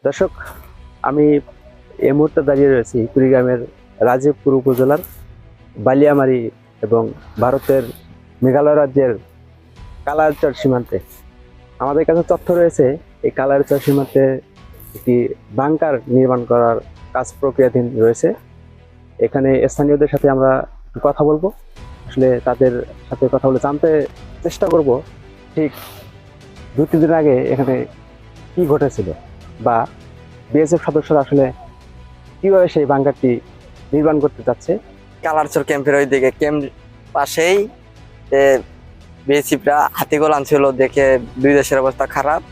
দর্শক, আমি এই মুহূর্তে দাঁড়িয়ে রয়েছি কুড়িগ্রামের রাজীবপুর উপজেলার বালিয়ামারি এবং ভারতের মেঘালয় রাজ্যের কালারচর সীমান্তে। আমাদের কাছে তথ্য রয়েছে এই কালারচর সীমান্তে একটি বাংকার নির্মাণ করার কাজ প্রক্রিয়াধীন রয়েছে। এখানে স্থানীয়দের সাথে আমরা কথা বলবো, আসলে তাদের সাথে কথা বলে জানতে চেষ্টা করব ঠিক 2-3 দিন আগে এখানে কি ঘটেছিল বা বিএসএফ সদস্যরা আসলে কিভাবে সেই বাংকারটি নির্মাণ করতে চাচ্ছে। কালারচর ক্যাম্পের ওই দিকে ক্যাম্প পাশেই বিএসএফরা হাতিগোল আনছিল, দেখে দুই দেশের অবস্থা খারাপ।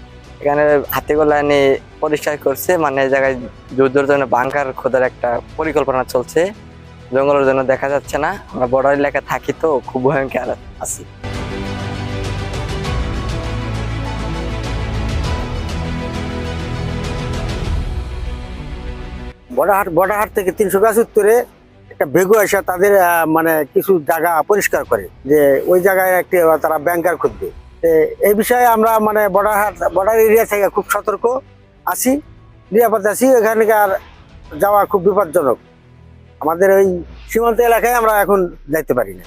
এখানে হাতিগোল এনে পরিষ্কার করছে, মানে এই জায়গায় যুদ্ধের জন্য বাংকার খোদার একটা পরিকল্পনা চলছে। জঙ্গলের জন্য দেখা যাচ্ছে না, আমরা বর্ডার এলাকায় থাকি তো খুব ভয়ঙ্কর আছি। বড়াহাট থেকে 300 গাছ উত্তরে একটা বেগু এসে তাদের মানে কিছু জায়গা পরিষ্কার করে, যে ওই জায়গায় একটি তারা ব্যাংকার খুঁজবে। এই বিষয়ে আমরা মানে বর্ডার এরিয়া থেকে খুব সতর্ক আছি, নিরাপদে আছি। এখানকার যাওয়া খুব বিপজ্জনক। আমাদের ওই সীমান্ত এলাকায় আমরা এখন যাইতে পারি না,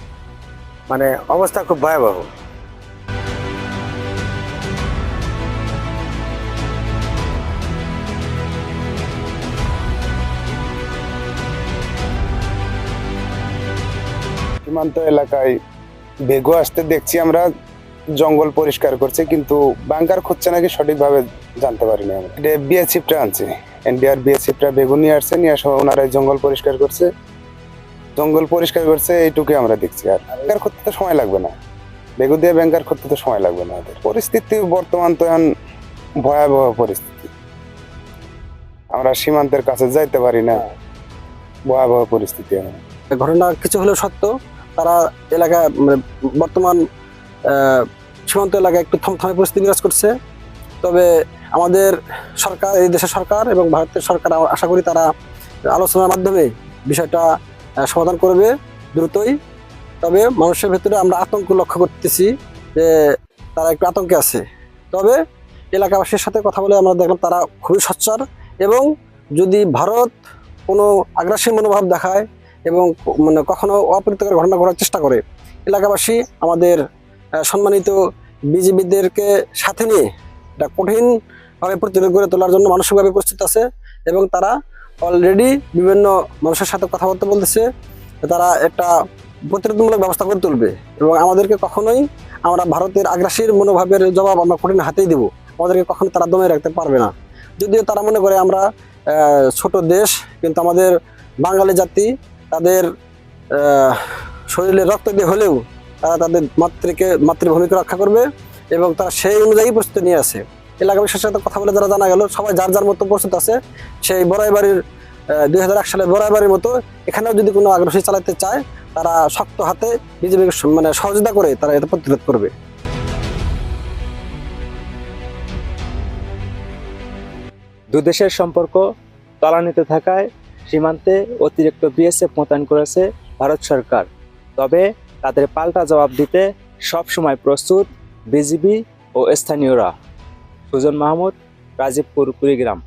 মানে অবস্থা খুব ভয়াবহ। সীমান্ত এলাকায় বেগু আসতে দেখছি আমরা, জঙ্গল পরিষ্কার করছে, কিন্তু বাংকার খুঁজছে নাকি সঠিকভাবে জানতে পারি না। বিএসএফটা আনছে, এনডিআর বিএসএফটা বেগু নিয়ে আসছে, নিয়ে আসা ওনারা জঙ্গল পরিষ্কার করছে, এইটুকুই আমরা দেখছি। আর ব্যাংকার করতে তো সময় লাগবে না, বেগু দিয়ে ব্যাংকার করতে তো সময় লাগবে না। ওদের পরিস্থিতি বর্তমান তো এখন ভয়াবহ পরিস্থিতি, আমরা সীমান্তের কাছে যাইতে পারি না, ভয়াবহ পরিস্থিতি। এখন ঘটনা কিছু হলেও সত্য, তারা এলাকায় বর্তমান সীমান্ত এলাকায় একটু থমথমে পরিস্থিতি বিরাজ করছে। তবে আমাদের সরকার, এই দেশের সরকার এবং ভারতের সরকার, আশা করি তারা আলোচনার মাধ্যমে বিষয়টা সমাধান করবে দ্রুতই। তবে মানুষের ভেতরে আমরা আতঙ্ক লক্ষ্য করতেছি যে তারা একটু আতঙ্কে আছে। তবে এলাকাবাসীর সাথে কথা বলে আমরা দেখলাম তারা খুবই সোচ্চার, এবং যদি ভারত কোনো আগ্রাসী মনোভাব দেখায় এবং মানে কখনো অপ্রীতিকর ঘটনা ঘটার চেষ্টা করে, এলাকাবাসী আমাদের সম্মানিত বিজিবিদেরকে সাথে নিয়ে এটা কঠিনভাবে প্রতিরোধ করে তোলার জন্য মানসিকভাবে প্রস্তুত আছে। এবং তারা অলরেডি বিভিন্ন মানুষের সাথে কথাবার্তা বলতেছে, তারা একটা প্রতিরোধমূলক ব্যবস্থা করে তুলবে। এবং আমাদেরকে কখনোই, আমরা ভারতের আগ্রাসীর মনোভাবের জবাব আমরা কঠিন হাতেই দেবো, আমাদেরকে কখনো তারা দমে রাখতে পারবে না। যদিও তারা মনে করে আমরা ছোট দেশ, কিন্তু আমাদের বাঙালি জাতি তাদের শরীরে রক্ত দিয়ে হলেও তারা তাদের মাতৃভূমিকে রক্ষা করবে, এবং তারা সেই অনুযায়ী প্রস্তুতি নিয়ে আছে। এলাকাবাসীর সাথে কথা বলে যারা জানা গেল, সবাই যার যার মতো প্রস্তুত আছে। সেই বড়াইবাড়ির 2001 সালে বড়াইবাড়ির মতো এখানেও যদি কোনো আগ্রাসী চালাতে চায়, তারা শক্ত হাতে বিজেপিকে মানে সহযোগিতা করে তারা এটা প্রতিরোধ করবে। দুদেশের সম্পর্ক তলানিতে থাকায় সীমান্তে অতিরিক্ত বিএসএফ মোতায়েন করেছে ভারত সরকার। তবে তাদের পাল্টা জবাব দিতে সবসময় প্রস্তুত বিজিবি ও স্থানীয়রা। সুজন মাহমুদ, রাজীবপুর, কুড়িগ্রাম।